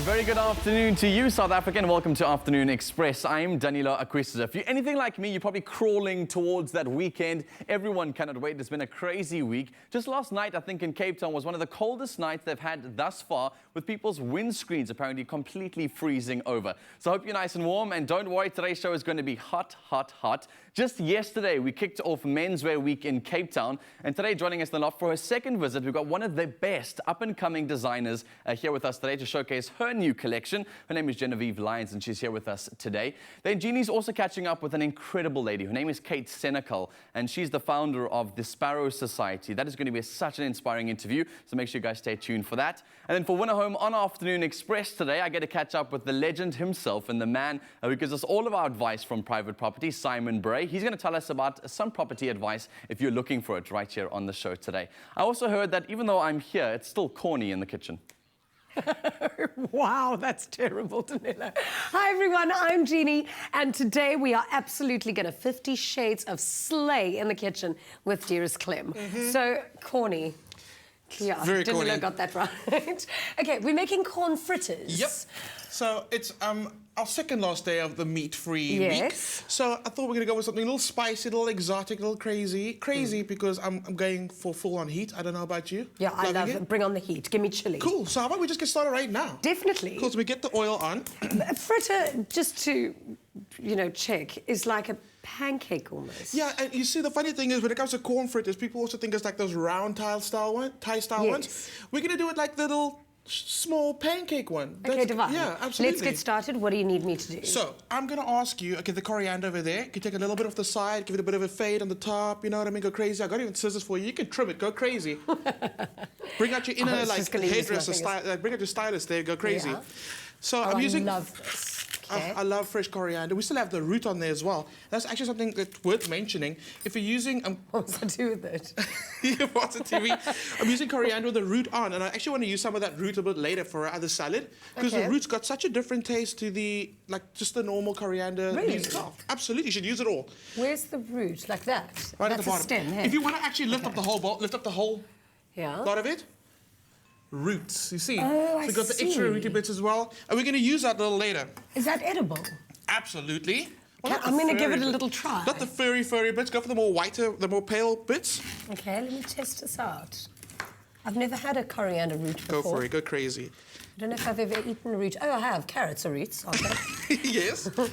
very good afternoon to you, South Africa, and welcome to Afternoon Express. I'm Danilo. If you're anything like me, you're probably crawling towards that weekend. Everyone cannot wait. It's been a crazy week. Just last night, I think in Cape Town was one of the coldest nights they've had thus far, with people's windscreens apparently completely freezing over. So I hope you're nice and warm, and don't worry, today's show is going to be hot, hot, hot. Just yesterday, we kicked off Menswear Week in Cape Town, and today, joining us in the loft for her second visit, we've got one of the best up-and-coming designers here with us today to showcase her new collection. Her name is Jenevieve Lyons, and she's here with us today. Then Jeannie's also catching up with an incredible lady. Her name is Senekal, and she's the founder of the Sparrow Society. That is going to be such an inspiring interview, so make sure you guys stay tuned for that. And then for Winner Home on Afternoon Express today, I get to catch up with the legend himself and the man who gives us all of our advice from private property, Bray. He's going to tell us about some property advice if you're looking for it right here on the show today. I also heard that even though I'm here, it's still corny in the kitchen. Wow, that's terrible, Danilo. Hi, everyone. I'm Jeannie, and today we are absolutely going to 50 Shades of Slay in the kitchen with dearest Clem. So, corny. Yeah, very Danilo corny. got that right. Okay, we're making corn fritters. Yep. So it's our second last day of the meat-free week. So I thought we were going to go with something a little spicy, a little exotic, a little crazy. Crazy because I'm going for full-on heat. I don't know about you. Yeah, I love it. Bring on the heat. Give me chili. Cool. So how about we just get started right now? Definitely. Cool. So we get the oil on. A fritter, just to, check, is like a pancake almost. Yeah, and you see, the funny thing is when it comes to corn fritters, people also think it's like those round Thai-style ones. We're going to do it like the little small pancake one. Okay, divine. Yeah, absolutely. Let's get started. What do you need me to do? So, I'm going to ask you, okay, the coriander over there, you can take a little bit off the side, give it a bit of a fade on the top, you know what I mean, go crazy. I got even scissors for you. You can trim it, go crazy. Bring out your inner, hairdresser, bring out your stylist there, go crazy. Yeah. So, I'm using... I love this. Okay. I love fresh coriander. We still have the root on there as well. That's actually something that's worth mentioning. If you're using... What's that to do with it? You watch the TV. I'm using coriander with the root on, and I actually want to use some of that root a bit later for our other salad, because the root's got such a different taste to the, just the normal coriander leaf itself. Absolutely, you should use it all. Where's the root? Like that? Right That's at the bottom. A stem, hey? If you want to actually lift up the whole bowl, lift up the whole lot of it. Roots, you see? Oh, so we've got the extra rooty bits as well, and we're going to use that a little later. Is that edible? Absolutely. Well, I'm going to give it a little try. Not the furry bits. Go for the more whiter, the more pale bits. Okay, let me test this out. I've never had a coriander root before. Go for it. Go crazy. I don't know if I've ever eaten a root. Oh, I have. Carrots are roots, aren't they? Yes. What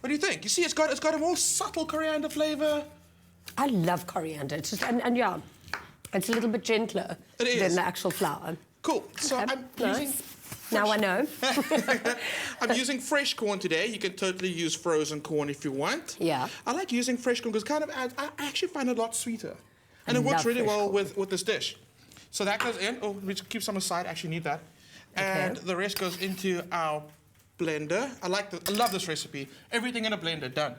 do you think? You see, it's got a more subtle coriander flavour. I love coriander. It's just, and yeah, it's a little bit gentler than the actual flour. Cool. So I'm using... Now I know. I'm using fresh corn today. You can totally use frozen corn if you want. Yeah. I like using fresh corn because it kind of adds... I actually find it a lot sweeter. And it works really well with this dish. So that goes in. Oh, we just keep some aside. I actually need that. And the rest goes into our blender. I love this recipe. Everything in a blender, done.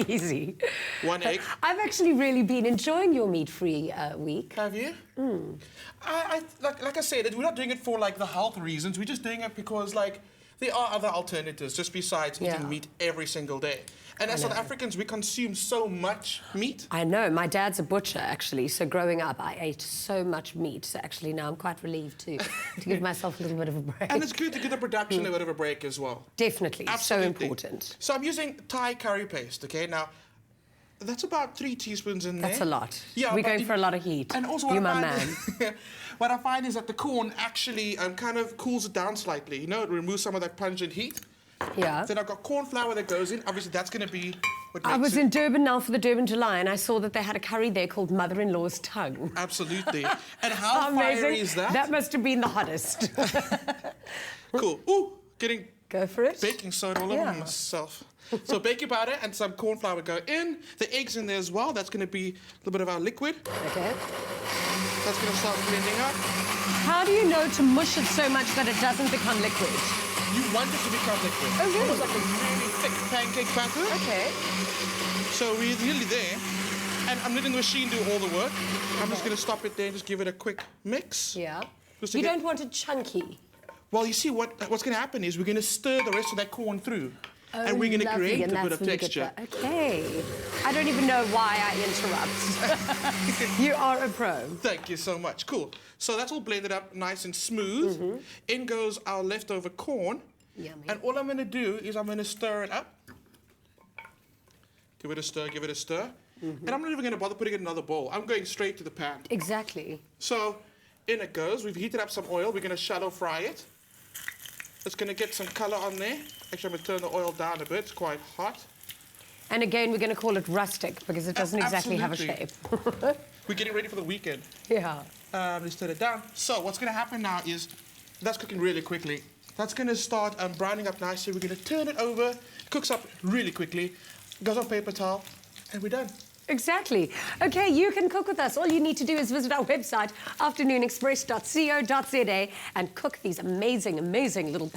Easy. 1 egg. I've actually really been enjoying your meat-free week. Have you? Like I said, we're not doing it for the health reasons. We're just doing it because there are other alternatives just besides eating meat every single day. And as South Africans, we consume so much meat. I know. My dad's a butcher, actually. So growing up, I ate so much meat. So actually now I'm quite relieved to give myself a little bit of a break. And it's good to give the production a bit of a break as well. Definitely. Absolutely. So important. So I'm using Thai curry paste, okay? Now, that's about 3 teaspoons in there. That's a lot. Yeah, we're going for a lot of heat. And also you're my man. What I find is that the corn actually kind of cools it down slightly. You know, it removes some of that pungent heat. Yeah. Then I've got corn flour that goes in. Obviously, that's going to be what makes I was in Durban now for the Durban July, and I saw that they had a curry there called Mother-in-Law's Tongue. Absolutely. And how fiery is that? That must have been the hottest. Cool. Ooh, getting Go for it. Baking soda all over myself. So baking powder and some corn flour go in. The eggs in there as well. That's going to be a little bit of our liquid. Okay. That's going to start blending up. How do you know to mush it so much that it doesn't become liquid? You want it to become liquid. Oh, really? Almost like a really thick pancake batter. Okay. So we're nearly there. And I'm letting the machine do all the work. I'm just going to stop it there and just give it a quick mix. Yeah. You don't want it chunky. Well, you see, what's going to happen is we're going to stir the rest of that corn through. and we're going to lovely, create and a bit that's of when you get texture. that. Okay. I don't even know why I interrupt. You are a pro. Thank you so much. Cool. So that's all blended up nice and smooth. In goes our leftover corn. Yummy. And all I'm going to do is I'm going to stir it up. Give it a stir, give it a stir. And I'm not even going to bother putting it in another bowl. I'm going straight to the pan. Exactly. So in it goes. We've heated up some oil. We're going to shallow fry it. It's going to get some color on there. Actually, I'm going to turn the oil down a bit. It's quite hot. And again, we're going to call it rustic because it doesn't exactly have a shape. We're getting ready for the weekend. Yeah. Let's turn it down. So what's going to happen now is that's cooking really quickly. That's going to start browning up nicely. We're going to turn it over. It cooks up really quickly. Goes on paper towel, and we're done. Exactly. Okay, you can cook with us. All you need to do is visit our website, afternoonexpress.co.za, and cook these amazing, amazing little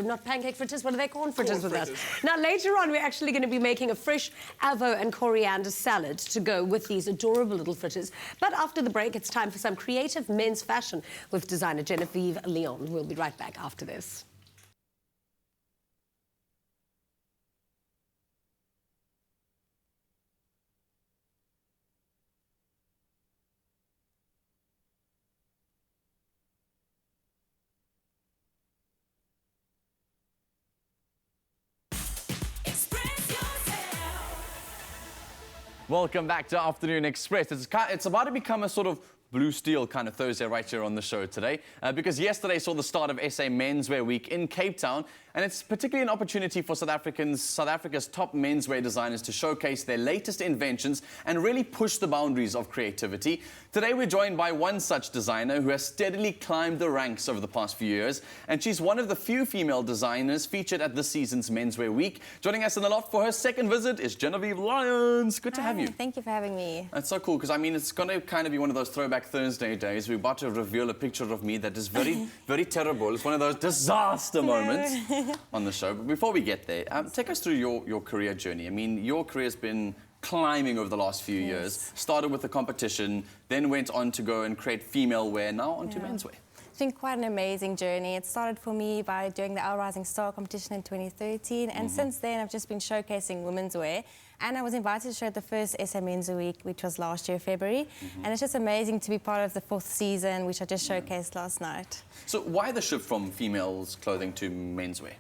not pancake fritters, what are they, corn fritters with us. Now, later on, we're actually going to be making a fresh avo and coriander salad to go with these adorable little fritters. But after the break, it's time for some creative men's fashion with designer Jenevieve Lyons. We'll be right back after this. Welcome back to Afternoon Express. It's about to become a sort of blue steel kind of Thursday right here on the show today, because yesterday saw the start of SA Menswear Week in Cape Town, and it's particularly an opportunity for South Africa's top menswear designers to showcase their latest inventions and really push the boundaries of creativity. Today we're joined by one such designer who has steadily climbed the ranks over the past few years, and she's one of the few female designers featured at this season's Menswear Week. Joining us in the loft for her second visit is Jenevieve Lyons. Good to have you. Thank you for having me. That's so cool, because I mean, it's going to kind of be one of those throwback Thursday days. We're about to reveal a picture of me that is very, very terrible. It's one of those disaster moments on the show. But before we get there, take us through your career journey. I mean, your career's been climbing over the last few years. Started with a competition, then went on to go and create female wear, now onto menswear. It's been quite an amazing journey. It started for me by doing the Our Rising Star competition in 2013, and since then I've just been showcasing women's wear. And I was invited to show at the first SA Menswear Week, which was last year, February. And it's just amazing to be part of the 4th season, which I just showcased last night. So why the shift from females' clothing to menswear?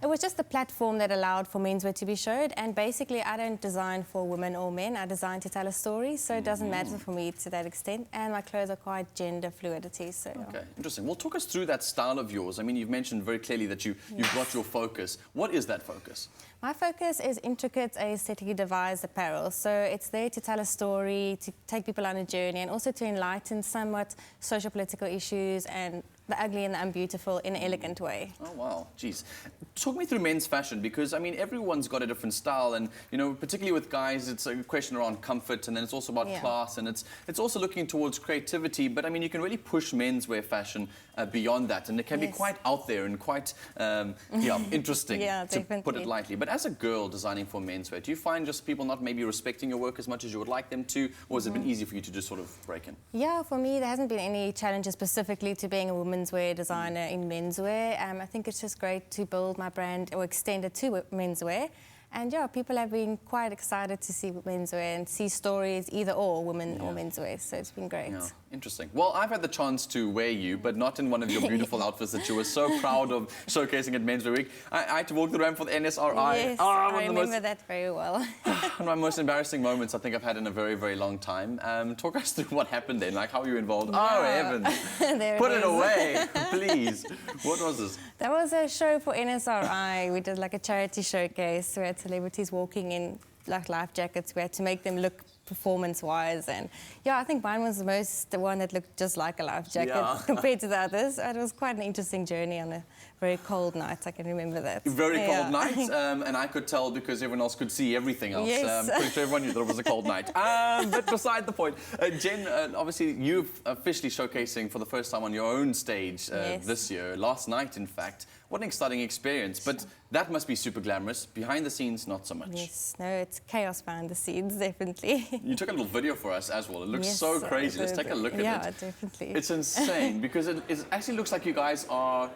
It was just the platform that allowed for menswear to be showed, and basically I don't design for women or men, I design to tell a story, so it doesn't matter for me to that extent, and my clothes are quite gender fluidity. So. Okay, interesting. Well, talk us through that style of yours. I mean, you've mentioned very clearly that you've got your focus. What is that focus? My focus is intricate, aesthetically devised apparel. So it's there to tell a story, to take people on a journey, and also to enlighten somewhat social political issues and the ugly and the unbeautiful in an elegant way. Oh, wow. Jeez. Talk me through men's fashion, because, I mean, everyone's got a different style, and, you know, particularly with guys, it's a question around comfort, and then it's also about class, and it's also looking towards creativity, but, I mean, you can really push menswear fashion beyond that, and it can be quite out there and quite, interesting, to put it lightly. But as a girl designing for menswear, do you find just people not maybe respecting your work as much as you would like them to, or has it been easy for you to just sort of break in? Yeah, for me, there hasn't been any challenges specifically to being a woman's wear designer in menswear. I think it's just great to build my brand or extend it to menswear. And yeah, people have been quite excited to see menswear and see stories, either or, women or menswear. So it's been great. Yeah, interesting. Well, I've had the chance to wear you, but not in one of your beautiful outfits that you were so proud of showcasing at Menswear Week. I had to walk the ramp for the NSRI. Yes, I remember that very well. One of my most embarrassing moments I think I've had in a very, very long time. Talk us through what happened then, like how were you involved? Oh, heavens. Put it away, please. What was this? That was a show for NSRI. We did like a charity showcase. We had celebrities walking in like life jackets. We had to make them look performance-wise, and yeah, I think mine was the one that looked just like a life jacket compared to the others. It was quite an interesting journey on a very cold night. I can remember that. Very cold night, and I could tell because everyone else could see everything else. Yes. Pretty sure everyone knew that it was a cold night. But beside the point, Jen, obviously you've officially showcasing for the first time on your own stage this year, last night in fact. What an exciting experience, but that must be super glamorous. Behind the scenes, not so much. Yes, no, it's chaos behind the scenes, definitely. You took a little video for us as well. It looks so crazy. Let's take a look at it. Yeah, definitely. It's insane because it actually looks like you guys are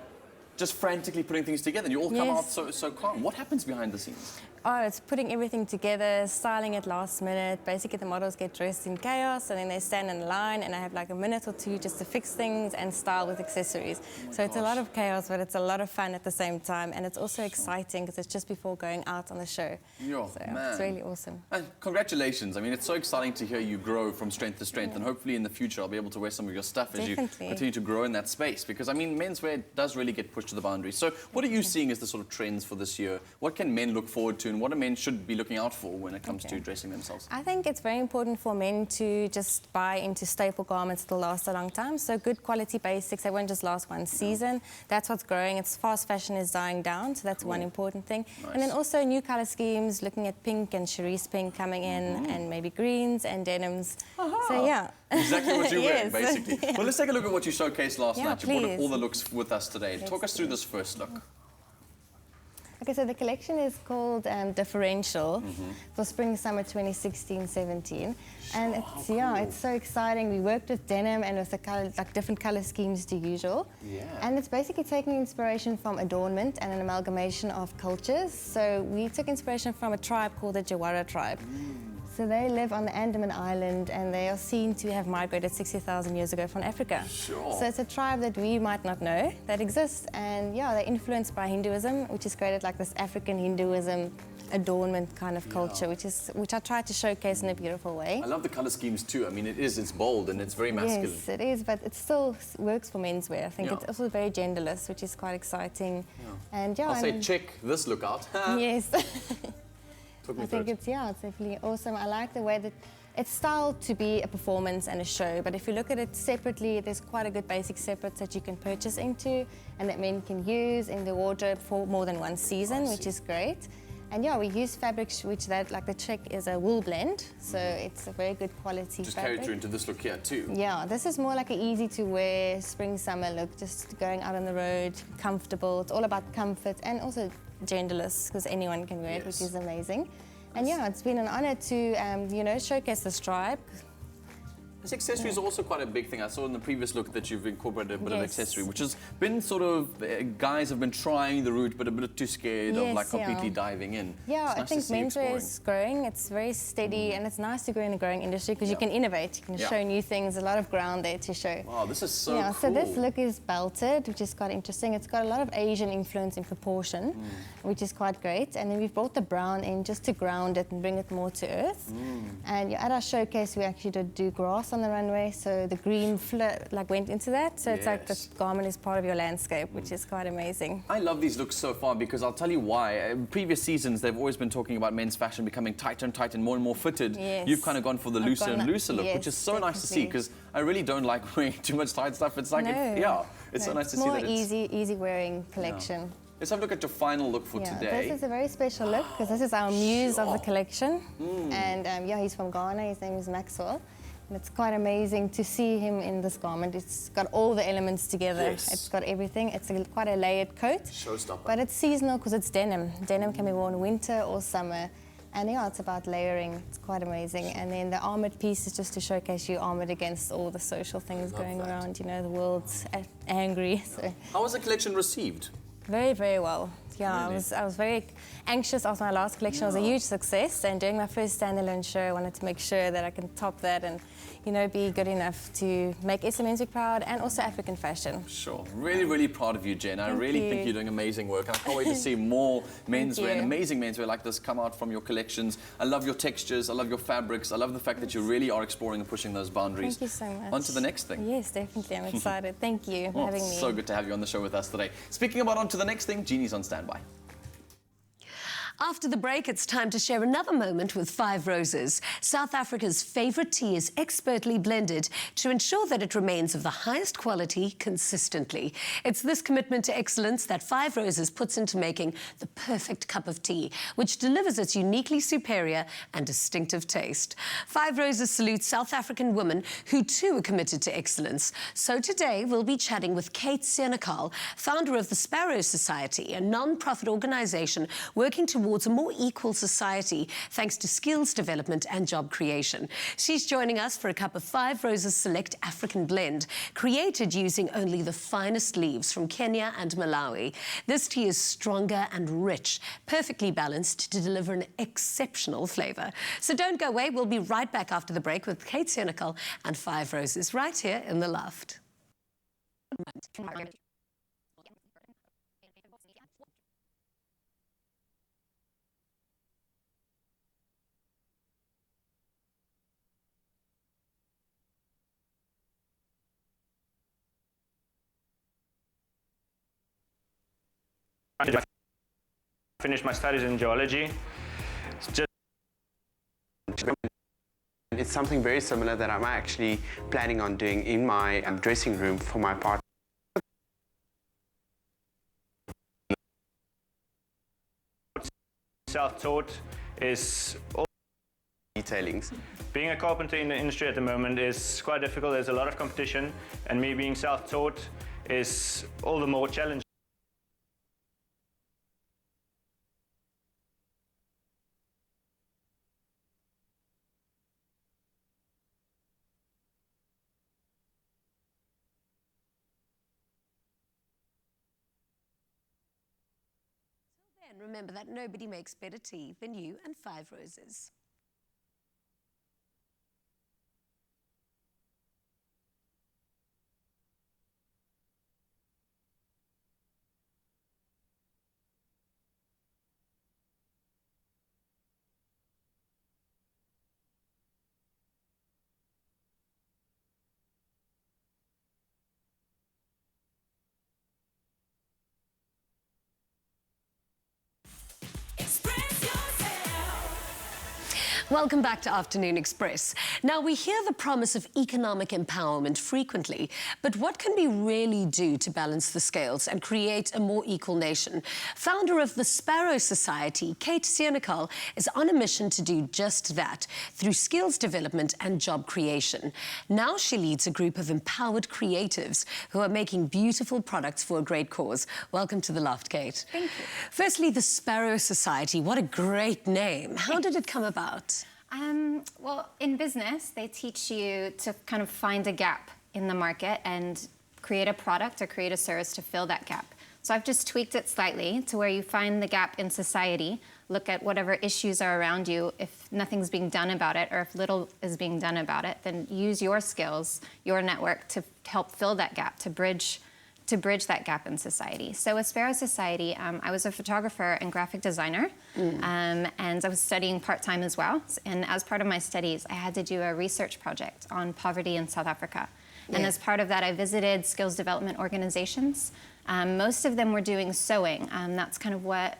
just frantically putting things together, and you all come out Yes. so calm. What happens behind the scenes? Oh, it's putting everything together, styling it last minute. Basically, the models get dressed in chaos and then they stand in line, and I have like a minute or two just to fix things and style with accessories. So it's a lot of chaos, but it's a lot of fun at the same time. And it's also exciting because it's just before going out on the show. Yo, So man. it's really awesome. And congratulations. I mean, it's so exciting to hear you grow from strength to strength, and hopefully in the future I'll be able to wear some of your stuff as you Definitely. continue to grow in that space. Because, I mean, menswear does really get pushed to the boundaries. So what are you seeing as the sort of trends for this year? What can men look forward to, and what do men should be looking out for when it comes to dressing themselves? I think it's very important for men to just buy into staple garments that will last a long time. So good quality basics, they won't just last one season. That's what's growing. It's fast fashion is dying down, so that's one important thing. Nice. And then also new color schemes, looking at pink and cerise pink coming in, and maybe greens and denims. So yeah. Exactly what you're wearing, Yes. basically. Well, let's take a look at what you showcased last Yeah, night. You brought up please. all the looks with us today. Talk us through this first look. Okay, so the collection is called Differential for Spring/Summer 2016-17, and it's it's so exciting. We worked with denim and with the color, like different color schemes to usual, and it's basically taking inspiration from adornment and an amalgamation of cultures. So we took inspiration from a tribe called the Jawara tribe. So they live on the Andaman Island, and they are seen to have migrated 60,000 years ago from Africa. Sure. So it's a tribe that we might not know that exists, and they're influenced by Hinduism, which is created like this African Hinduism adornment kind of culture, which I try to showcase in a beautiful way. I love the color schemes too. I mean, it's bold and it's very masculine. Yes, it is, but it still works for menswear. I think Yeah. it's also very genderless, which is quite exciting. And I'll say and- check this look out. yes. Took me I through think it. it's definitely awesome. I like the way that it's styled to be a performance and a show, but if you look at it separately, there's quite a good basic separates that you can purchase into and that men can use in the wardrobe for more than one season, which is great. And we use fabrics which like the check is a wool blend, so it's a very good quality Just fabric. carried through into this look here too. Yeah, this is more like an easy to wear spring summer look, just going out on the road, comfortable. It's all about comfort and also genderless because anyone can wear it, which is amazing. And it's been an honor to showcase this tribe. This accessory is also quite a big thing. I saw in the previous look that you've incorporated a bit of Yes. accessory, which has been sort of, guys have been trying the route, but a bit too scared of Yes, like completely yeah. diving in. Yeah, It's I nice to think see you menswear exploring. is growing. It's very steady, and it's nice to grow in a growing industry because you can innovate, you can show new things, a lot of ground there to show. Wow, this is so Yeah, cool. so this look is belted, which is quite interesting. It's got a lot of Asian influence in proportion, which is quite great. And then we've brought the brown in just to ground it and bring it more to earth. And at our showcase, we actually did do grass on the runway, so the green went into that. So it's like this garment is part of your landscape, which is quite amazing. I love these looks so far because I'll tell you why. In previous seasons, they've always been talking about men's fashion becoming tighter and tighter and more fitted. Yes. You've kind of gone for the looser and looser look, which yes, is so nice to see definitely. because I really don't like wearing too much tight stuff. It's like, it's so nice to see more that it's... easy wearing collection. Let's have a look at your final look for today. This is a very special look because this is our muse of the collection. And he's from Ghana. His name is Maxwell. And it's quite amazing to see him in this garment. It's got all the elements together. Yes. It's got everything. It's quite a layered coat. Showstopper. But it's seasonal because it's denim. Denim can be worn winter or summer. And it's about layering. It's quite amazing. And then the armoured piece is just to showcase you armoured against all the social things going around. The world's angry. So. How was the collection received? Very, very well. Yeah, Really? I was very anxious after my last collection. It was a huge success, and doing my first standalone show, I wanted to make sure that I can top that and, be good enough to make SA Menswear proud and also African fashion. Sure. Really, really proud of you, Jen. I Thank really you. think you're doing amazing work. And I can't wait to see more menswear and you. amazing menswear like this come out from your collections. I love your textures. I love your fabrics. I love the fact that you really are exploring and pushing those boundaries. Thank you so much. On to the next thing. Yes, definitely. I'm excited. Thank you for having me. So good to have you on the show with us today. Speaking about on to the next thing, Jeannie's on standby. After the break, it's time to share another moment with Five Roses. South Africa's favourite tea is expertly blended to ensure that it remains of the highest quality consistently. It's this commitment to excellence that Five Roses puts into making the perfect cup of tea, which delivers its uniquely superior and distinctive taste. Five Roses salutes South African women who too are committed to excellence. So today we'll be chatting with Kate Senekal, founder of the Sparrow Society, a non-profit organisation working towards towards a more equal society thanks to skills development and job creation. She's joining us for a cup of 5 Roses Select African Blend, created using only the finest leaves from Kenya and Malawi. This tea is stronger and rich, perfectly balanced to deliver an exceptional flavour. So don't go away. We'll be right back after the break with Kate Senekal and 5 Roses right here in the loft. I finished my studies in geology. It's something very similar that I'm actually planning on doing in my dressing room for my partner. Self-taught is all Detailings. being a carpenter in the industry at the moment is quite difficult. There's a lot of competition, and me being self-taught is all the more challenging. And remember that nobody makes better tea than you and 5 Roses. Welcome back to Afternoon Express. Now, we hear the promise of economic empowerment frequently, but what can we really do to balance the scales and create a more equal nation? Founder of the Sparrow Society, Kate Senekal, is on a mission to do just that through skills development and job creation. Now she leads a group of empowered creatives who are making beautiful products for a great cause. Welcome to the loft, Kate. Thank you. Firstly, the Sparrow Society. What a great name. How did it come about? Well, in business, they teach you to kind of find a gap in the market and create a product or create a service to fill that gap. So I've just tweaked it slightly to where you find the gap in society, look at whatever issues are around you. If nothing's being done about it or if little is being done about it, then use your skills, your network to help fill that gap, to bridge that gap in society. So with Sparrow Society, I was a photographer and graphic designer, and I was studying part-time as well. And as part of my studies, I had to do a research project on poverty in South Africa. And as part of that, I visited skills development organizations. Most of them were doing sewing. That's kind of what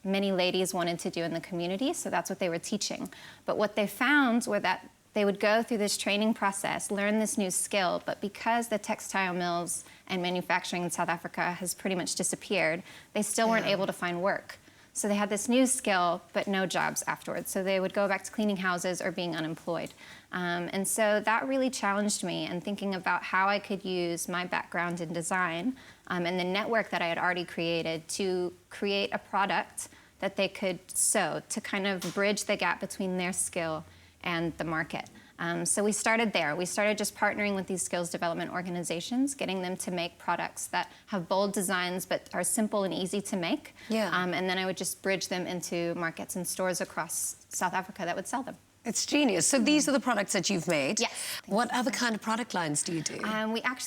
many ladies wanted to do in the community, so that's what they were teaching. But what they found were that they would go through this training process, learn this new skill, but because the textile mills and manufacturing in South Africa has pretty much disappeared, they still weren't able to find work. So they had this new skill, but no jobs afterwards. So they would go back to cleaning houses or being unemployed. And so that really challenged me in thinking about how I could use my background in design and the network that I had already created to create a product that they could sew to kind of bridge the gap between their skill and the market. So we started there. We started just partnering with these skills development organizations, getting them to make products that have bold designs but are simple and easy to make. And then I would just bridge them into markets and stores across South Africa that would sell them. It's genius. So these are the products that you've made. Yes. What other kind of product lines do you do?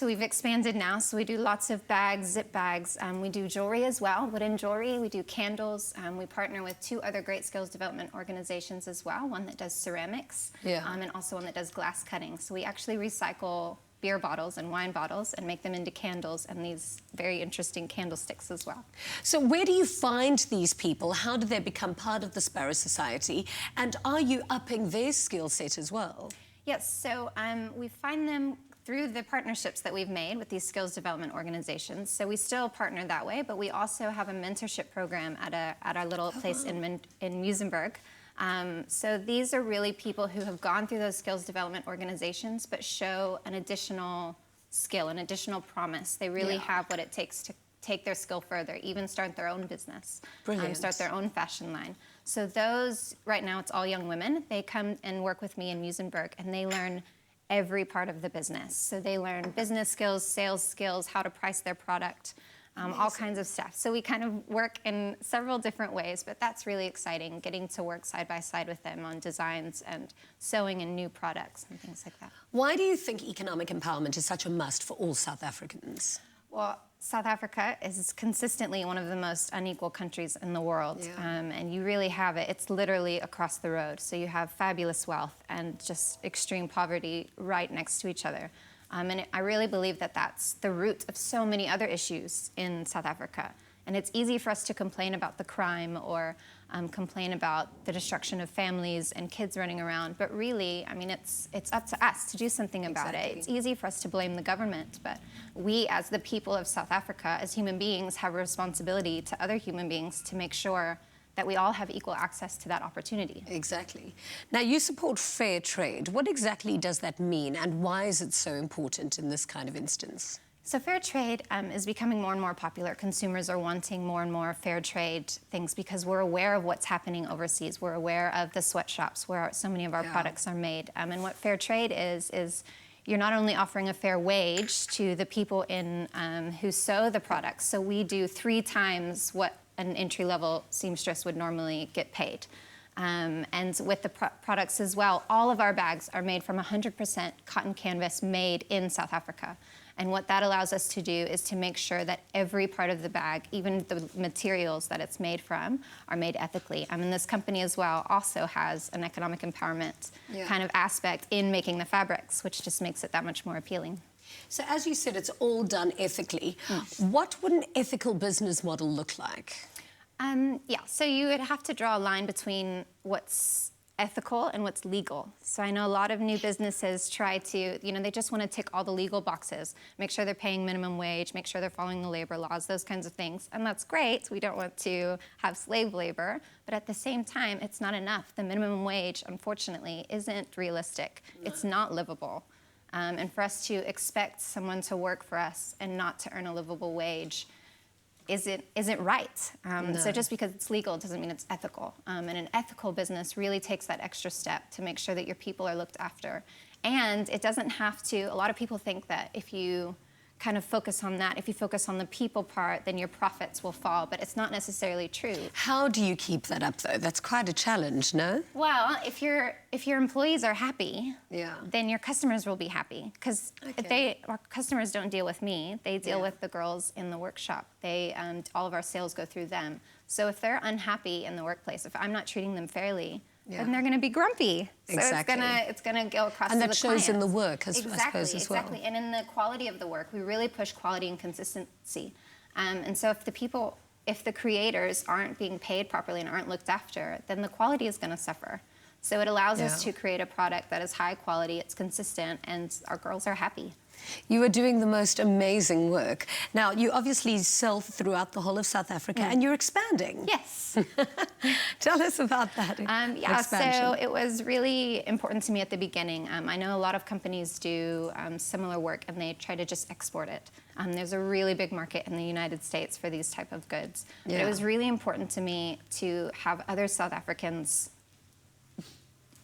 We've expanded now, so we do lots of bags, zip bags. We do jewelry as well, wooden jewelry. We do candles. We partner with 2 other great skills development organizations as well, one that does ceramics and also one that does glass cutting. So we actually recycle beer bottles and wine bottles and make them into candles and these very interesting candlesticks as well. So where do you find these people? How do they become part of the Sparrow Society? And are you upping their skill set as well? Yes, so we find them through the partnerships that we've made with these skills development organizations. So we still partner that way, but we also have a mentorship program at our little place in Muizenberg. So these are really people who have gone through those skills development organizations but show an additional skill, an additional promise. They really have what it takes take their skill further, even start their own business, Brilliant. start their own fashion line. So those, right now it's all young women, they come and work with me in Musenberg and they learn every part of the business. So they learn business skills, sales skills, how to price their product, all kinds of stuff. So we kind of work in several different ways, but that's really exciting, getting to work side by side with them on designs and sewing and new products and things like that. Why do you think economic empowerment is such a must for all South Africans? Well, South Africa is consistently one of the most unequal countries in the world, and you really have it. It's literally across the road. So you have fabulous wealth and just extreme poverty right next to each other. And I really believe that that's the root of so many other issues in South Africa. And it's easy for us to complain about the crime or complain about the destruction of families and kids running around. But really, I mean, it's up to us to do something about it. It's easy for us to blame the government, but we as the people of South Africa, as human beings, have a responsibility to other human beings to make sure that we all have equal access to that opportunity. Exactly. Now, you support fair trade. What exactly does that mean, and why is it so important in this kind of instance? So fair trade is becoming more and more popular. Consumers are wanting more and more fair trade things because we're aware of what's happening overseas. We're aware of the sweatshops where so many of our products are made. And what fair trade is you're not only offering a fair wage to the people who sew the products. So we do 3 times what an entry-level seamstress would normally get paid. And with the products as well, all of our bags are made from 100% cotton canvas made in South Africa. And what that allows us to do is to make sure that every part of the bag, even the materials that it's made from, are made ethically. I mean, this company as well also has an economic empowerment kind of aspect in making the fabrics, which just makes it that much more appealing. So as you said, it's all done ethically. What would an ethical business model look like? So you would have to draw a line between what's ethical and what's legal. So I know a lot of new businesses try to, they just want to tick all the legal boxes, make sure they're paying minimum wage, make sure they're following the labor laws, those kinds of things. And that's great. We don't want to have slave labor. But at the same time, it's not enough. The minimum wage, unfortunately, isn't realistic. It's not livable. And for us to expect someone to work for us and not to earn a livable wage isn't right. So just because it's legal doesn't mean it's ethical. And an ethical business really takes that extra step to make sure that your people are looked after. And it doesn't have to, a lot of people think that if you kind of focus on that, if you focus on the people part, then your profits will fall, but it's not necessarily true. How do you keep that up, though? That's quite a challenge, no? Well, if your employees are happy, then your customers will be happy, because our customers don't deal with me, they deal with the girls in the workshop. All of our sales go through them. So if they're unhappy in the workplace, if I'm not treating them fairly, then they're going to be grumpy. So it's going to go across to the And that shows in the work, I suppose, as well. Exactly, and in the quality of the work. We really push quality and consistency. And so if the creators aren't being paid properly and aren't looked after, then the quality is going to suffer. So it allows us to create a product that is high quality, it's consistent, and our girls are happy. You are doing the most amazing work. Now, you obviously sell throughout the whole of South Africa, and you're expanding. Yes. Tell us about that expansion. So it was really important to me at the beginning. I know a lot of companies do similar work, and they try to just export it. There's a really big market in the United States for these type of goods. But it was really important to me to have other South Africans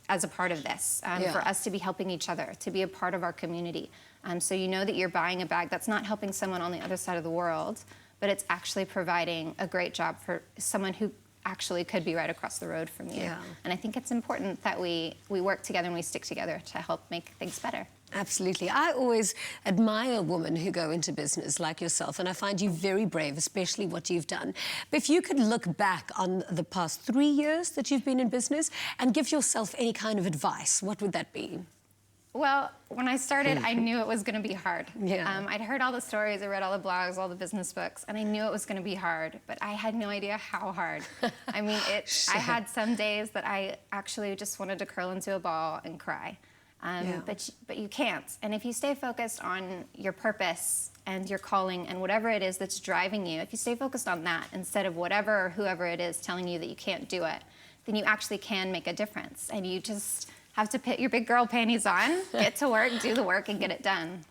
as a part of this, for us to be helping each other, to be a part of our community. So you know that you're buying a bag that's not helping someone on the other side of the world, but it's actually providing a great job for someone who actually could be right across the road from you. And I think it's important that we work together and we stick together to help make things better. Absolutely. I always admire women who go into business like yourself, and I find you very brave, especially what you've done. But if you could look back on the past 3 years that you've been in business and give yourself any kind of advice, what would that be? Well, when I started, I knew it was going to be hard. I'd heard all the stories, I read all the blogs, all the business books, and I knew it was going to be hard, but I had no idea how hard. I mean, I had some days that I actually just wanted to curl into a ball and cry. But you can't. And if you stay focused on your purpose and your calling and whatever it is that's driving you, if you stay focused on that instead of whatever or whoever it is telling you that you can't do it, then you actually can make a difference. And you just have to put your big girl panties on, get to work, do the work, and get it done.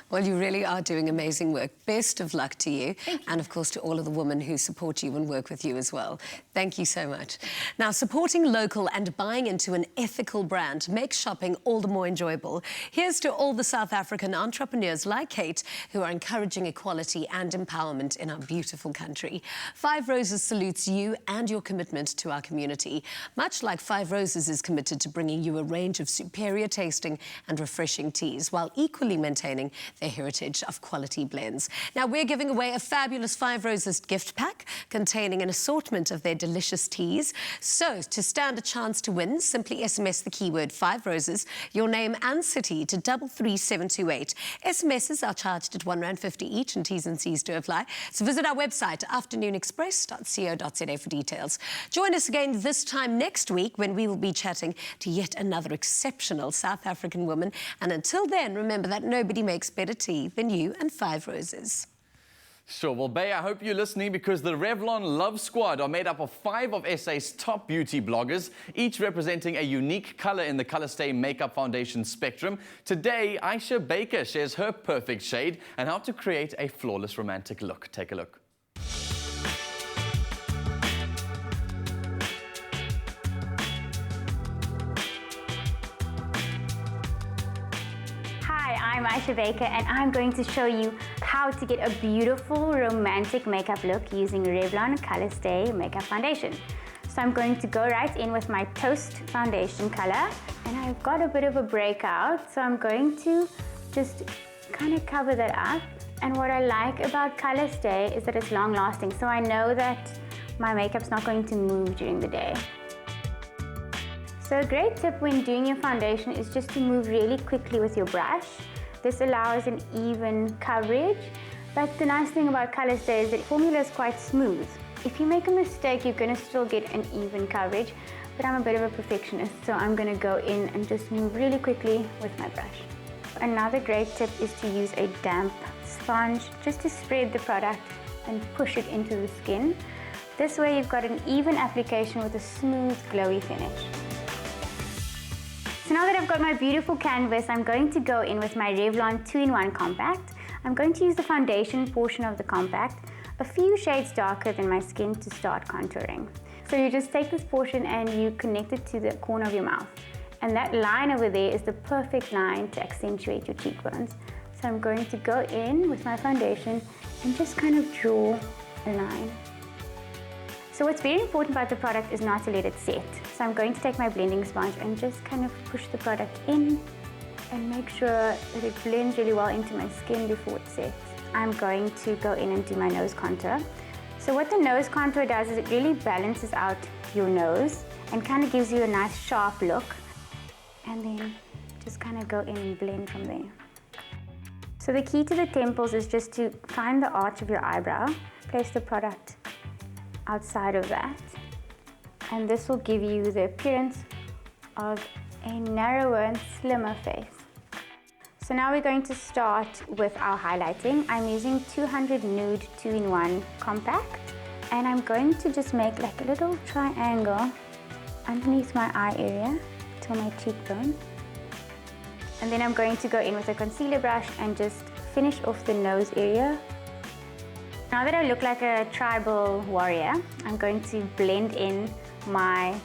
Well, you really are doing amazing work. Best of luck to you. And, of course, to all of the women who support you and work with you as well. Thank you so much. Now, supporting local and buying into an ethical brand makes shopping all the more enjoyable. Here's to all the South African entrepreneurs like Kate who are encouraging equality and empowerment in our beautiful country. Five Roses salutes you and your commitment to our community. Much like Five Roses is committed to bringing you a range of superior tasting and refreshing teas, while equally maintaining their heritage of quality blends. Now, we're giving away a fabulous Five Roses gift pack containing an assortment of their delicious teas. So, to stand a chance to win, simply SMS the keyword Five Roses, your name and city to 33728. SMSs are charged at R1.50 each, and T's and C's do apply. So visit our website, afternoonexpress.co.za, for details. Join us again this time next week when we will be chatting to yet another exceptional South African woman. And until then, remember that nobody makes better tea than you and Five Roses. Sure. Well, Bay, I hope you're listening, because the Revlon Love Squad are made up of 5 of SA's top beauty bloggers, each representing a unique color in the Color Stay makeup foundation spectrum. Today, Aisha Baker shares her perfect shade and how to create a flawless romantic look. Take a look. I'm Aisha Baker, and I'm going to show you how to get a beautiful romantic makeup look using Revlon Color Stay Makeup Foundation. So I'm going to go right in with my Toast Foundation color, and I've got a bit of a breakout, so I'm going to just kind of cover that up. And what I like about Color Stay is that it's long lasting, so I know that my makeup's not going to move during the day. So a great tip when doing your foundation is just to move really quickly with your brush. This allows an even coverage, but the nice thing about Color Stay is that the formula is quite smooth. If you make a mistake, you're going to still get an even coverage, but I'm a bit of a perfectionist, so I'm going to go in and just move really quickly with my brush. Another great tip is to use a damp sponge just to spread the product and push it into the skin. This way you've got an even application with a smooth, glowy finish. So now that I've got my beautiful canvas, I'm going to go in with my Revlon 2-in-1 Compact. I'm going to use the foundation portion of the compact, a few shades darker than my skin, to start contouring. So you just take this portion and you connect it to the corner of your mouth. And that line over there is the perfect line to accentuate your cheekbones. So I'm going to go in with my foundation and just kind of draw a line. So what's very important about the product is not to let it set. So I'm going to take my blending sponge and just kind of push the product in and make sure that it blends really well into my skin before it sets. I'm going to go in and do my nose contour. So what the nose contour does is it really balances out your nose and kind of gives you a nice sharp look. And then just kind of go in and blend from there. So the key to the temples is just to find the arch of your eyebrow, place the product outside of that, and this will give you the appearance of a narrower and slimmer face. So now we're going to start with our highlighting. I'm using 200 Nude 2-in-1 Compact, and I'm going to just make like a little triangle underneath my eye area to my cheekbone. And then I'm going to go in with a concealer brush and just finish off the nose area. Now that I look like a tribal warrior, I'm going to blend in my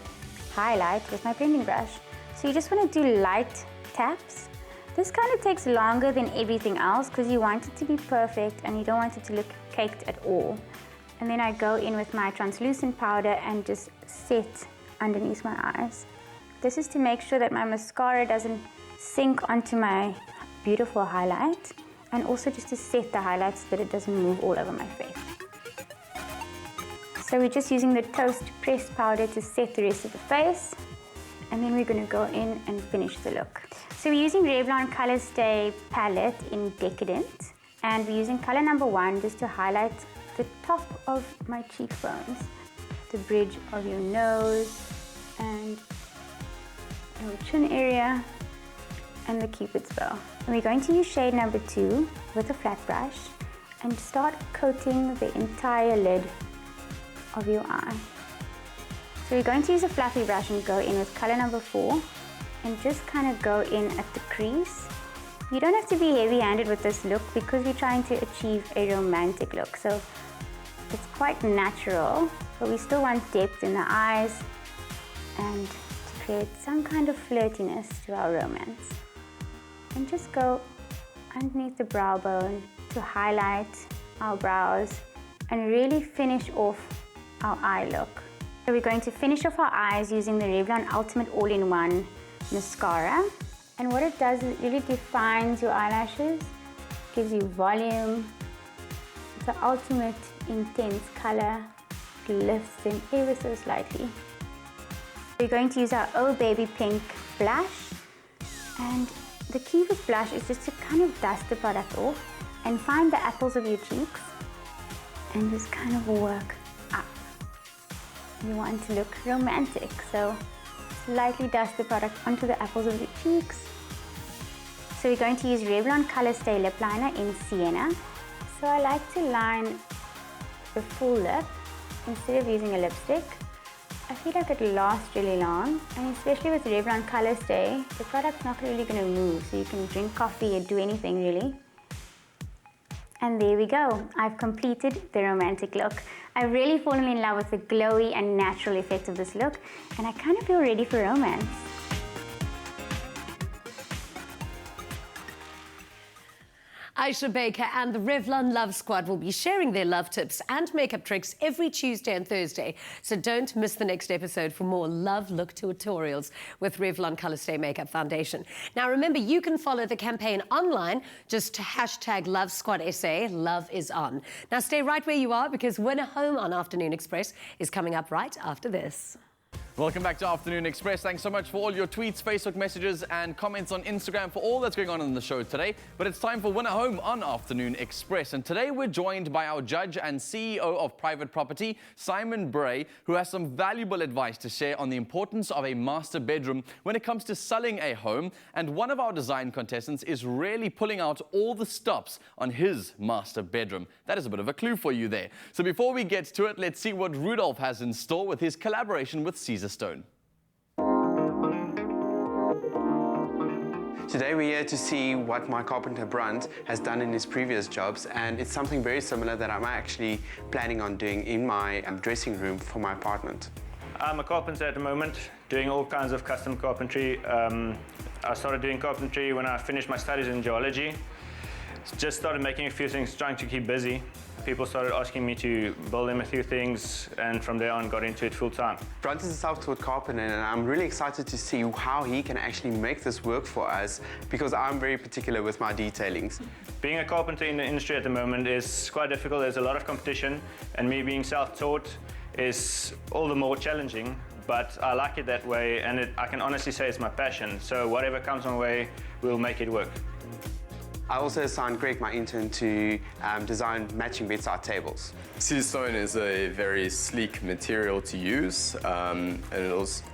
highlight with my blending brush. So you just want to do light taps. This kind of takes longer than everything else because you want it to be perfect and you don't want it to look caked at all. And then I go in with my translucent powder and just set underneath my eyes. This is to make sure that my mascara doesn't sink onto my beautiful highlight, and also just to set the highlights so that it doesn't move all over my face. So we're just using the Toast pressed powder to set the rest of the face, and then we're going to go in and finish the look. So we're using Revlon Color Stay palette in Decadent, and we're using color number 1 just to highlight the top of my cheekbones, the bridge of your nose, and your chin area, and the Cupid's bow. And we're going to use shade number 2 with a flat brush and start coating the entire lid of your eye. So we're going to use a fluffy brush and go in with color number 4 and just kind of go in at the crease You don't have to be heavy-handed with this look because we're trying to achieve a romantic look. So it's quite natural, but we still want depth in the eyes and to create some kind of flirtiness to our romance. And just go underneath the brow bone to highlight our brows and really finish off our eye look. So we're going to finish off our eyes using the Revlon Ultimate All-in-One Mascara. And what it does is it really defines your eyelashes, gives you volume. It's the ultimate intense color. It lifts them ever so slightly. We're going to use our Oh Baby Pink blush. And the key with blush is just to kind of dust the product off and find the apples of your cheeks and just kind of work up. You want to look romantic, so lightly dust the product onto the apples of your cheeks. So we're going to use Revlon Color Stay Lip Liner in Sienna. So I like to line the full lip instead of using a lipstick. I feel like it lasts really long, and especially with Revlon Color Stay, the product's not really going to move, so you can drink coffee or do anything really. And there we go. I've completed the romantic look. I've really fallen in love with the glowy and natural effect of this look, and I kind of feel ready for romance. Aisha Baker and the Revlon Love Squad will be sharing their love tips and makeup tricks every Tuesday and Thursday. So don't miss the next episode for more love look tutorials with Revlon Color Stay Makeup Foundation. Now remember, you can follow the campaign online. Just hashtag Love Squad SA. Love is on. Now stay right where you are because Winner Home on Afternoon Express is coming up right after this. Welcome back to Afternoon Express. Thanks so much for all your tweets, Facebook messages and comments on Instagram for all that's going on in the show today. But it's time for Winner Home on Afternoon Express. And today we're joined by our judge and CEO of private property, Simon Bray, who has some valuable advice to share on the importance of a master bedroom when it comes to selling a home. And one of our design contestants is really pulling out all the stops on his master bedroom. That is a bit of a clue for you there. So before we get to it, let's see what Rudolph has in store with his collaboration with Caesar Stone. Today we're here to see what my carpenter Brunt has done in his previous jobs, and it's something very similar that I'm actually planning on doing in my dressing room for my apartment. I'm a carpenter at the moment, doing all kinds of custom carpentry. I started doing carpentry when I finished my studies in geology. Just started making a few things, trying to keep busy. People started asking me to build them a few things, and from there on got into it full time. Brunt is a self-taught carpenter, and I'm really excited to see how he can actually make this work for us, because I'm very particular with my detailings. Being a carpenter in the industry at the moment is quite difficult. There's a lot of competition, and me being self-taught is all the more challenging, but I like it that way, and I can honestly say it's my passion. So whatever comes my way, we'll make it work. I also assigned Greg, my intern, to design matching bedside tables. Caesar Stone is a very sleek material to use, and it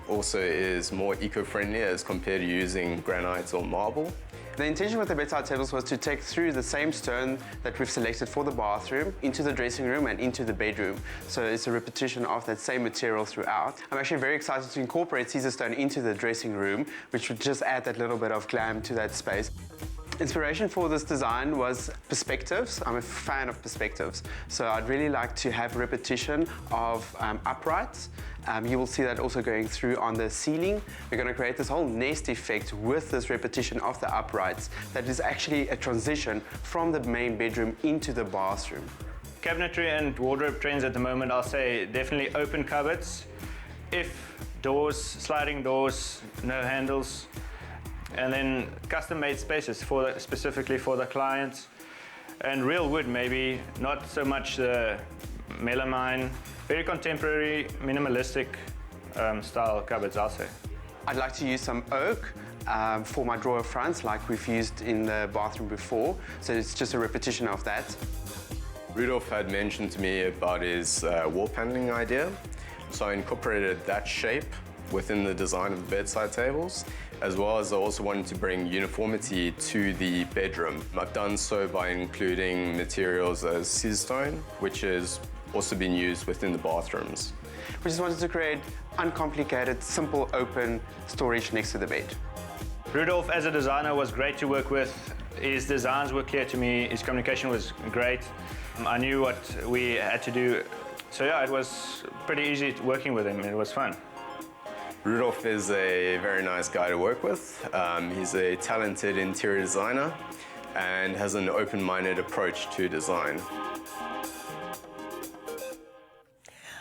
also is more eco-friendly as compared to using granite or marble. The intention with the bedside tables was to take through the same stone that we've selected for the bathroom into the dressing room and into the bedroom. So it's a repetition of that same material throughout. I'm actually very excited to incorporate Caesar Stone into the dressing room, which would just add that little bit of glam to that space. Inspiration for this design was perspectives. I'm a fan of perspectives. So I'd really like to have repetition of uprights. You will see that also going through on the ceiling. We're going to create this whole nest effect with this repetition of the uprights that is actually a transition from the main bedroom into the bathroom. Cabinetry and wardrobe trends at the moment, I'll say definitely open cupboards. If doors, sliding doors, no handles. And then custom-made spaces specifically for the clients. And real wood maybe, not so much the melamine. Very contemporary, minimalistic style cupboards, I'll say. I'd like to use some oak for my drawer fronts like we've used in the bathroom before. So it's just a repetition of that. Rudolph had mentioned to me about his wall paneling idea. So I incorporated that shape within the design of the bedside tables, as well as I also wanted to bring uniformity to the bedroom. I've done so by including materials as Caesar Stone, which has also been used within the bathrooms. We just wanted to create uncomplicated, simple, open storage next to the bed. Rudolph, as a designer, was great to work with. His designs were clear to me, his communication was great. I knew what we had to do. So yeah, it was pretty easy working with him. It was fun. Rudolph is a very nice guy to work with. He's a talented interior designer and has an open-minded approach to design.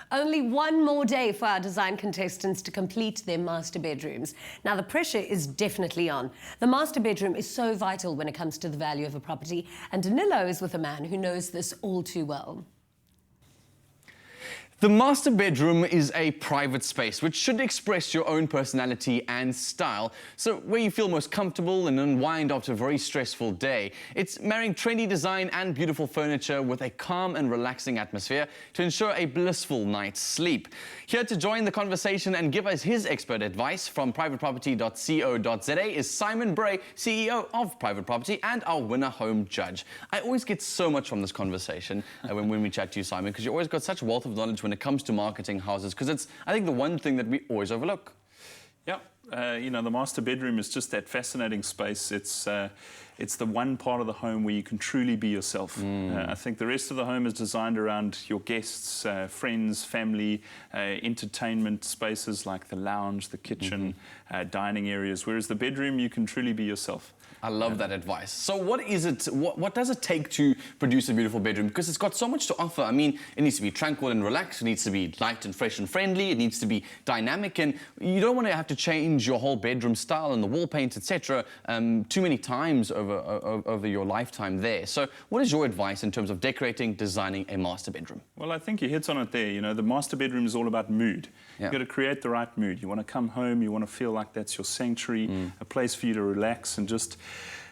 Only one more day for our design contestants to complete their master bedrooms. Now, the pressure is definitely on. The master bedroom is so vital when it comes to the value of a property, and Danilo is with a man who knows this all too well. The master bedroom is a private space which should express your own personality and style, so where you feel most comfortable and unwind after a very stressful day. It's marrying trendy design and beautiful furniture with a calm and relaxing atmosphere to ensure a blissful night's sleep. Here to join the conversation and give us his expert advice from privateproperty.co.za is Simon Bray, CEO of Private Property and our winner home judge. I always get so much from this conversation when we chat to you, Simon, because you always got such wealth of knowledge when it comes to marketing houses, because it's, I think, the one thing that we always overlook. Yeah, you know, the master bedroom is just that fascinating space. It's the one part of the home where you can truly be yourself. I think the rest of the home is designed around your guests, friends, family, entertainment spaces like the lounge, the kitchen, dining areas, whereas the bedroom, you can truly be yourself. I love that advice. So what is it, what does it take to produce a beautiful bedroom? Because it's got so much to offer. I mean, it needs to be tranquil and relaxed. It needs to be light and fresh and friendly. It needs to be dynamic. And you don't want to have to change your whole bedroom style and the wall paint, etc. Too many times over your lifetime there. So what is your advice in terms of decorating, designing a master bedroom? Well, I think you hit on it there. You know, the master bedroom is all about mood. You've got to create the right mood. You want to come home, you want to feel like that's your sanctuary, a place for you to relax and just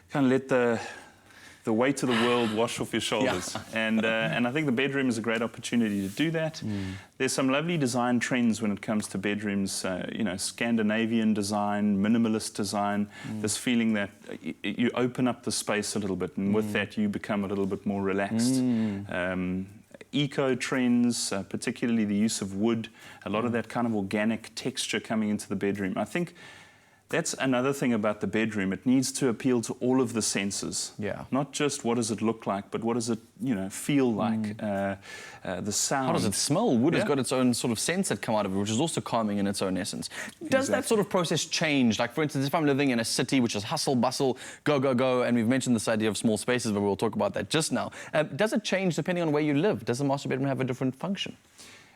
kind of let the weight of the world wash off your shoulders. And I think the bedroom is a great opportunity to do that. There's some lovely design trends when it comes to bedrooms, you know, Scandinavian design, minimalist design, this feeling that you open up the space a little bit, and with that you become a little bit more relaxed. Eco trends, particularly the use of wood, a lot of that kind of organic texture coming into the bedroom. I think that's another thing about the bedroom. It needs to appeal to all of the senses. Not just what does it look like, but what does it, you know, feel like, the sound. How does it smell? Wood has got its own sort of scents that come out of it, which is also calming in its own essence. Does that sort of process change? Like, for instance, if I'm living in a city which is hustle, bustle, go, go, go, and we've mentioned this idea of small spaces, but we'll talk about that just now. Does it change depending on where you live? Does the master bedroom have a different function?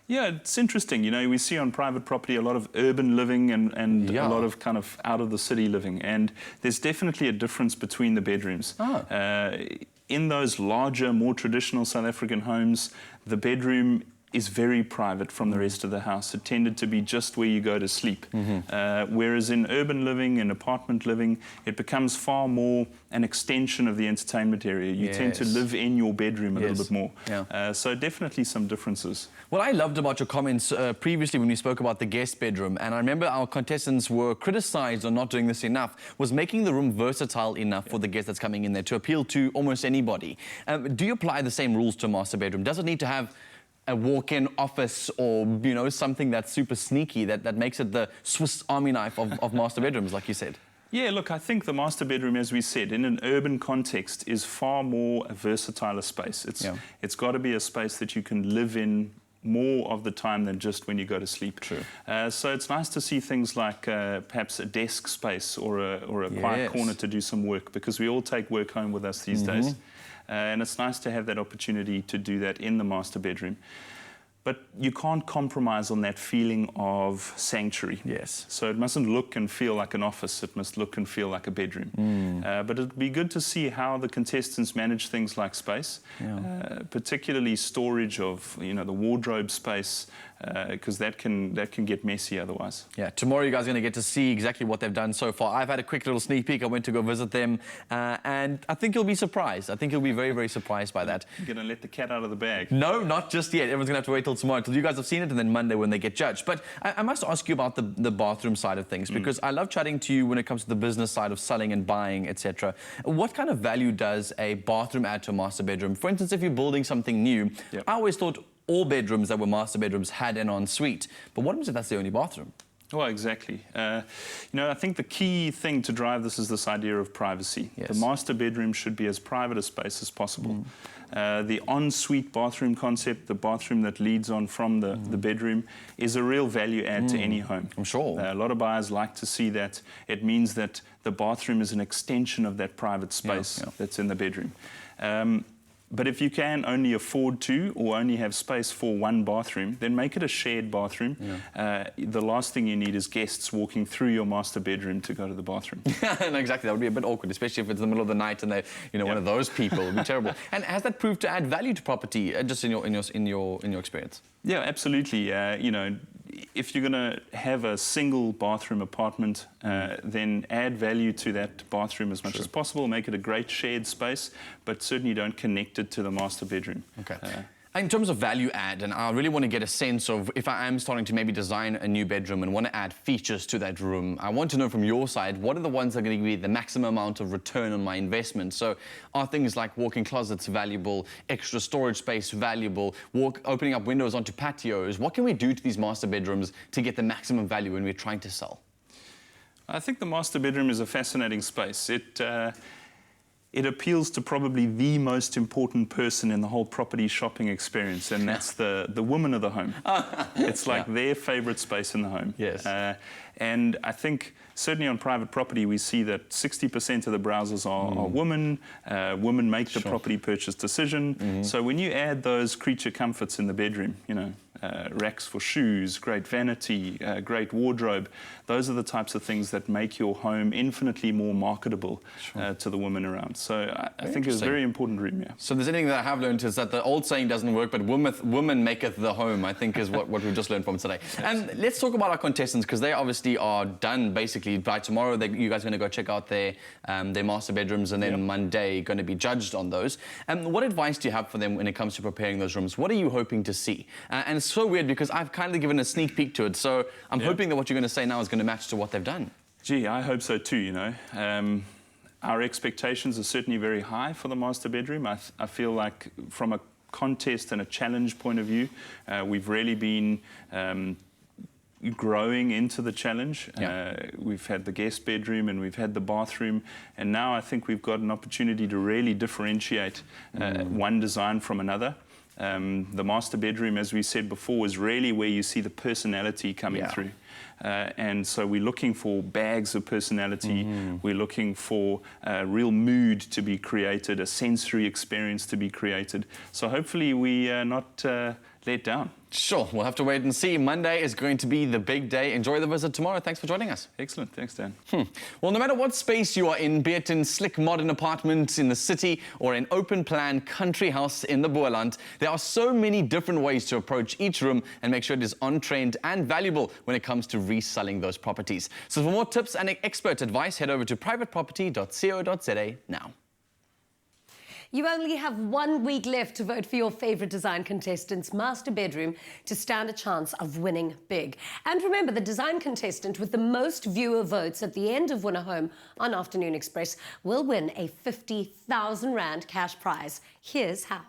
Yeah, it's interesting. You know, we see on private property a lot of urban living and a lot of kind of out of the city living. And there's definitely a difference between the bedrooms. In those larger, more traditional South African homes, the bedroom is very private from the rest of the house. It tended to be just where you go to sleep. Whereas in urban living and apartment living, it becomes far more an extension of the entertainment area. You tend to live in your bedroom a little bit more. So definitely some differences. What I loved about your comments previously when we spoke about the guest bedroom, and I remember our contestants were criticized on not doing this enough, was making the room versatile enough for the guest that's coming in there to appeal to almost anybody. Do you apply the same rules to a master bedroom? Does it need to have a walk-in office or, you know, something that's super sneaky that makes it the Swiss Army knife of master bedrooms, like you said? Yeah, look, I think the master bedroom, as we said, in an urban context is far more a versatile space. It's got to be a space that you can live in more of the time than just when you go to sleep. So it's nice to see things like perhaps a desk space or a quiet corner to do some work, because we all take work home with us these days. And it's nice to have that opportunity to do that in the master bedroom. But you can't compromise on that feeling of sanctuary. So it mustn't look and feel like an office. It must look and feel like a bedroom. But it'd be good to see how the contestants manage things like space, particularly storage of, you know, the wardrobe space, because that can get messy otherwise. Tomorrow you guys are going to get to see exactly what they've done so far. I've had a quick little sneak peek. I went to go visit them, and I think you'll be surprised. I think you'll be very, very surprised by that. You're going to let the cat out of the bag? No, not just yet. Everyone's going to have to wait till tomorrow, till you guys have seen it, and then Monday when they get judged. But I must ask you about the bathroom side of things, because I love chatting to you when it comes to the business side of selling and buying, etc. What kind of value does a bathroom add to a master bedroom? For instance, if you're building something new, I always thought all bedrooms that were master bedrooms had an ensuite. But what happens if that's the only bathroom? Well, exactly. I think the key thing to drive this is this idea of privacy. Yes. The master bedroom should be as private a space as possible. The ensuite bathroom concept, the bathroom that leads on from the bedroom, is a real value add to any home. I'm sure. A lot of buyers like to see that. It means that the bathroom is an extension of that private space that's in the bedroom. But if you can only afford to or only have space for one bathroom, then make it a shared bathroom. The last thing you need is guests walking through your master bedroom to go to the bathroom. No, exactly. That would be a bit awkward, especially if it's in the middle of the night and they're, one of those people. It would be terrible. And has that proved to add value to property, just in your experience? Yeah, absolutely. If you're going to have a single bathroom apartment, then add value to that bathroom as much as possible. Make it a great shared space, but certainly don't connect it to the master bedroom. Okay. In terms of value add, and I really want to get a sense of if I am starting to maybe design a new bedroom and want to add features to that room, I want to know from your side, what are the ones that are going to give me the maximum amount of return on my investment? So are things like walk-in closets valuable, extra storage space valuable, opening up windows onto patios? What can we do to these master bedrooms to get the maximum value when we're trying to sell? I think the master bedroom is a fascinating space. It appeals to probably the most important person in the whole property shopping experience, and that's the woman of the home. It's like their favorite space in the home. Yes. And I think certainly on private property, we see that 60% of the browsers are women. Women make the property purchase decision. So when you add those creature comforts in the bedroom, racks for shoes, great vanity, great wardrobe, those are the types of things that make your home infinitely more marketable to the women around. So I think it's a very important room, yeah. So there's anything that I have learned is that the old saying doesn't work, but woman maketh the home, I think is what we've just learned from today. And let's talk about our contestants, because they obviously are done basically by tomorrow. You guys are going to go check out their master bedrooms, and then Monday going to be judged on those. What advice do you have for them when it comes to preparing those rooms? What are you hoping to see? And it's so weird because I've kind of given a sneak peek to it, so I'm hoping that what you're going to say now is going to match to what they've done. Gee, I hope so too, Our expectations are certainly very high for the master bedroom. I feel like from a contest and a challenge point of view, we've really been growing into the challenge. We've had the guest bedroom and we've had the bathroom, and now I think we've got an opportunity to really differentiate one design from another. The master bedroom, as we said before, is really where you see the personality coming through. And so we're looking for bags of personality. We're looking for real mood to be created, a sensory experience to be created. So hopefully we are not let down. Sure, we'll have to wait and see. Monday is going to be the big day. Enjoy the visit tomorrow. Thanks for joining us. Excellent. Thanks, Dan. Well, no matter what space you are in, be it in slick modern apartments in the city or an open plan country house in the Boerland, there are so many different ways to approach each room and make sure it is on trend and valuable when it comes to reselling those properties. So for more tips and expert advice, head over to privateproperty.co.za now. You only have 1 week left to vote for your favorite design contestant's master bedroom to stand a chance of winning big. And remember, the design contestant with the most viewer votes at the end of Win a Home on Afternoon Express will win a 50,000 Rand cash prize. Here's how.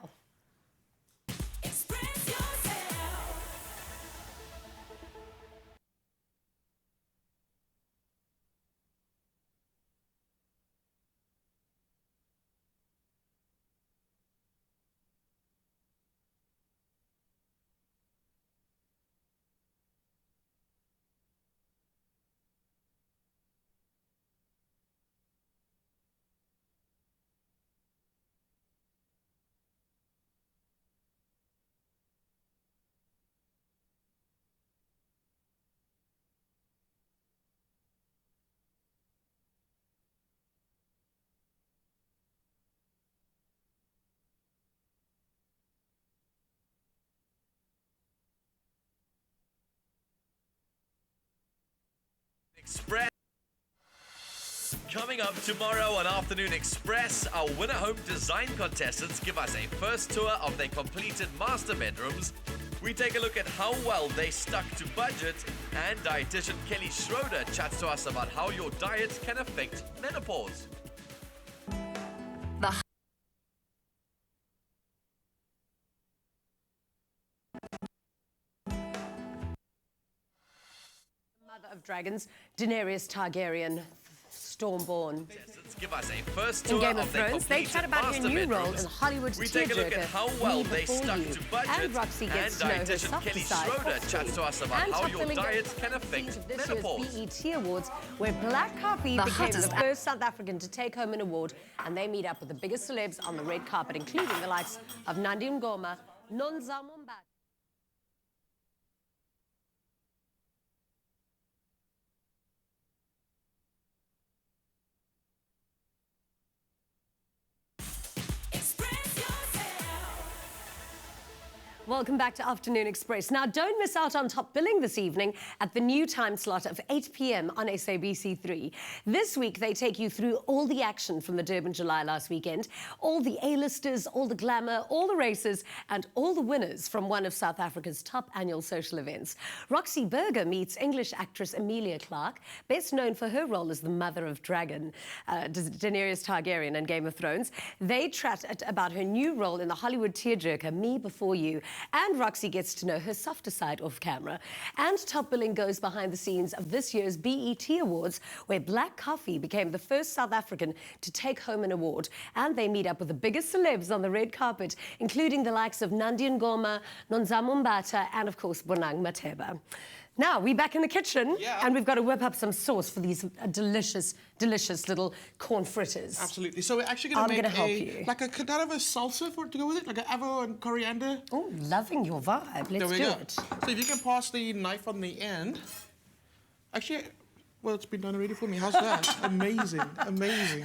Express. Coming up tomorrow on Afternoon Express, our Win a Home design contestants give us a first tour of their completed master bedrooms. We take a look at how well they stuck to budget, and dietitian Kelly Schroeder chats to us about how your diet can affect menopause. Of of dragons, Daenerys Targaryen, Stormborn. Give us a first In tour Game of of their Thrones, they completed chat about her master new role bedrooms. in Hollywood's We take a look at tearjerker, how well Me they Before stuck You. to budget, And Roxy gets to know her dietitian softer Kelly side Schroeder for chats free. to us about And how top your billing diet goes can to the affect scenes of this menopause. year's BET Awards, where Black Coffee became the first South African to take home an award, and they meet up with the biggest celebs on the red carpet, including the likes of Nandi Ngoma, Nonza Mumba. Welcome back to Afternoon Express. Now, don't miss out on top billing this evening at the new time slot of 8 p.m. on SABC3. This week, they take you through all the action from the Durban July last weekend, all the A-listers, all the glamour, all the races, and all the winners from one of South Africa's top annual social events. Roxy Burger meets English actress Emilia Clarke, best known for her role as the mother of Dragon, Daenerys Targaryen in Game of Thrones. They chat about her new role in the Hollywood tearjerker, Me Before You. And Roxy gets to know her softer side off camera. And top billing goes behind the scenes of this year's BET Awards, where Black Coffee became the first South African to take home an award. And they meet up with the biggest celebs on the red carpet, including the likes of Nandi Ngoma, Nonza Mumba, and of course, Bonang Mateba. Now, we're back in the kitchen, and we've got to whip up some sauce for these delicious, delicious little corn fritters. Absolutely. So we're actually going to make help you. like a kind of a salsa for it to go with it, like an avo and coriander. Oh, loving your vibe. Let's do it. So if you can pass the knife on the end. Actually, well, it's been done already for me. How's that? Amazing, amazing.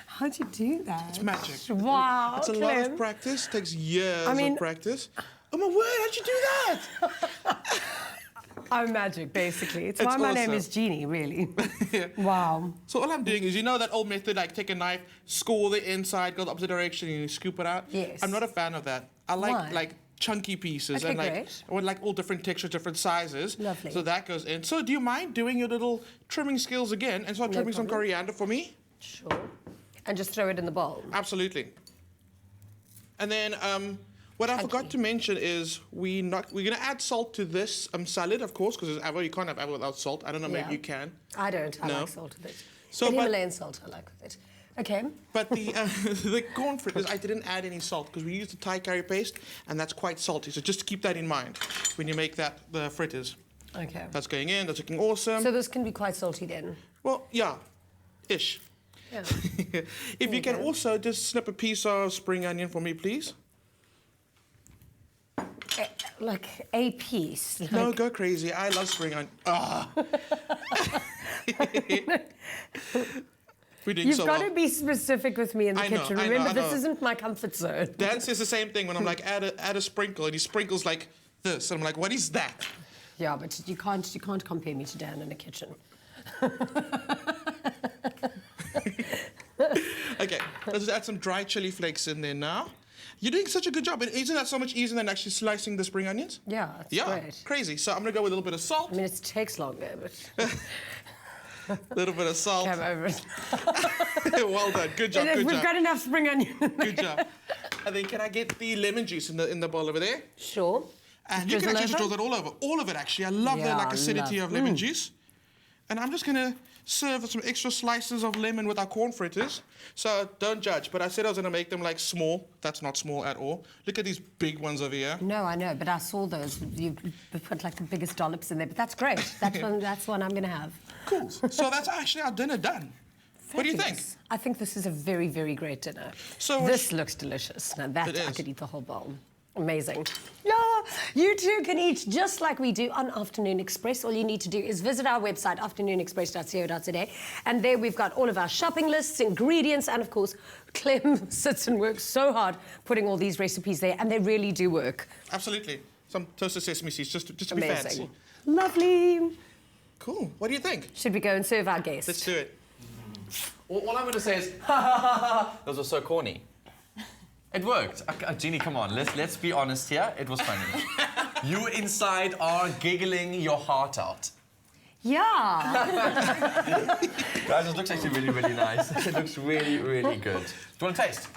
How'd you do that? It's magic. Wow, It's a lot of practice. Takes years of practice. Oh my word, how'd you do that? I'm magic, basically. It's why my name is Jeannie, really. Wow. So all I'm doing is, you know that old method, like take a knife, score the inside, go the opposite direction, and you scoop it out? Yes. I'm not a fan of that. I like chunky pieces. Okay, and like great. I want like all different textures, different sizes. Lovely. So that goes in. So do you mind doing your little trimming skills again and start trimming some coriander for me? Sure. And just throw it in the bowl. Absolutely. And then what I forgot to mention is we're going to add salt to this salad, of course, because it's avo. You can't have avo without salt. I don't know, maybe you can. I don't. I No. like salt with it. So, But but- Himalayan salt I like with it. Okay. But the the corn fritters, I didn't add any salt because we used the Thai curry paste, and that's quite salty. So just keep that in mind when you make the fritters. Okay. That's going in. That's looking awesome. So this can be quite salty then. Well, yeah, ish. Yeah. If you can also just snip a piece of spring onion for me, please. Like a piece. Like... No, go crazy. I love spring onion. Ah. We're doing You've so got well. to be specific with me in the I know, kitchen. I know, Remember, I this know. isn't my comfort zone. Dan says the same thing when I'm like, add a sprinkle, and he sprinkles like this. And I'm like, what is that? Yeah, but you can't compare me to Dan in the kitchen. Okay, let's just add some dry chili flakes in there now. You're doing such a good job. Isn't that so much easier than actually slicing the spring onions? Yeah, it's Yeah, great. crazy. So I'm gonna go with a little bit of salt. I mean, it takes longer, but... A little bit of salt. I'm over it. Well done. Good job. Good We've job. got enough spring onion. Good job. And then can I get the lemon juice in the bowl over there? Sure. And you can actually just drizzle that all over. All of it, actually. I love the like acidity of lemon juice. And I'm just gonna serve some extra slices of lemon with our corn fritters. So don't judge. But I said I was gonna make them like small. That's not small at all. Look at these big ones over here. No, I know, but I saw those. You put like the biggest dollops in there, but that's great. That's one I'm going to have. Cool. So that's actually our dinner done. What do you think? I think this is a very, very great dinner. So this looks delicious. Now that It I is. could eat the whole bowl. Amazing. Yeah, you too can eat just like we do on Afternoon Express. All you need to do is visit our website, afternoonexpress.co.za, and there we've got all of our shopping lists, ingredients, and of course, Clem sits and works so hard putting all these recipes there, and they really do work. Absolutely. Some toasted sesame seeds, just to be Amazing. fancy. Lovely. Cool. What do you think? Should we go and serve our guests? Let's do it. All I'm going to say is, those are so corny. It worked. Jeannie, come on, let's be honest here. It was funny. You inside are giggling your heart out. Yeah. Guys, this looks actually really, really nice. It looks really, really good. Do you want to taste?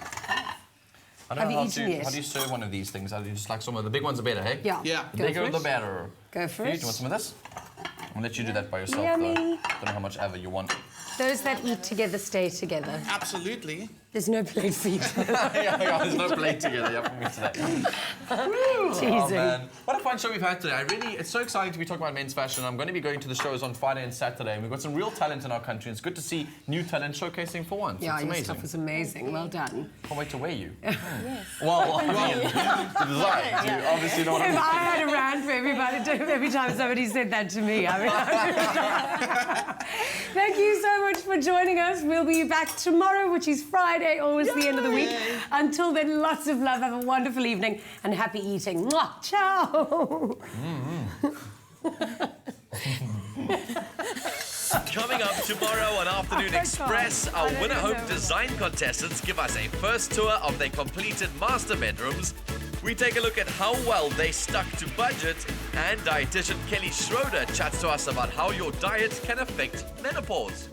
I don't know how do you serve one of these things? I just like some of the big ones are better, hey? Yeah. Yeah. The bigger, the better. Go for You, it. do you want some of this? I'll let you do that by yourself, Yummy. though. Don't know how much ever you want. Those that eat together stay together. Absolutely. There's no plate for you. yeah, there's no plate together for me today. Teasing. Oh, man. What a fun show we've had today. It's so exciting to be talking about men's fashion. I'm going to be going to the shows on Friday and Saturday, and we've got some real talent in our country. It's good to see new talent showcasing for once. Yeah, it's your amazing. stuff is amazing. Well done. Can't wait to wear you. Yes. Well, I mean, the design. You obviously know what I If mean. I had a rant for everybody, every time somebody said that to me, I mean, thank you so much for joining us. We'll be back tomorrow, which is Friday, almost the end of the week. Until then, lots of love. Have a wonderful evening and happy eating. Mwah. Ciao. Coming up tomorrow on Afternoon Express, our Winner Home Design contestants give us a first tour of their completed master bedrooms. We take a look at how well they stuck to budget, and dietitian Kelly Schroeder chats to us about how your diet can affect menopause.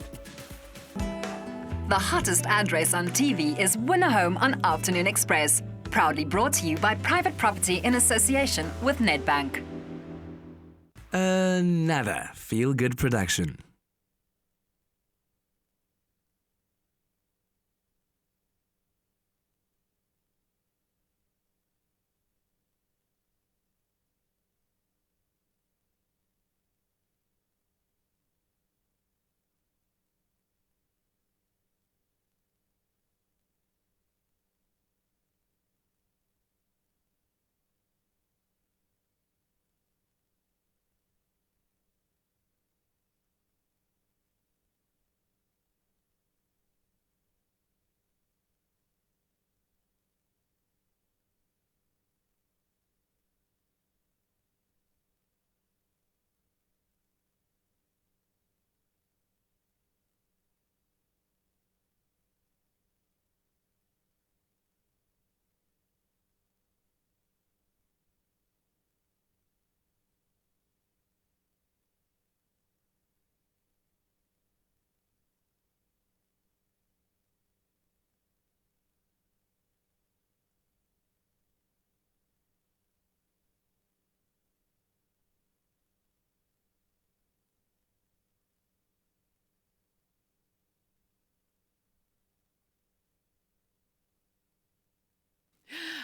The hottest address on TV is Winner Home on Afternoon Express. Proudly brought to you by Private Property in association with Nedbank. Another feel-good production.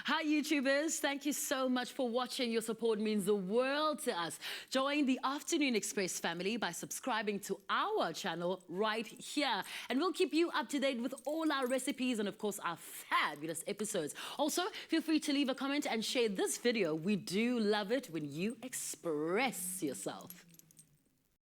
Hi YouTubers, thank you so much for watching. Your support means the world to us. Join the Afternoon Express family by subscribing to our channel right here, and we'll keep you up to date with all our recipes and of course our fabulous episodes. Also, feel free to leave a comment and share this video. We do love it when you express yourself.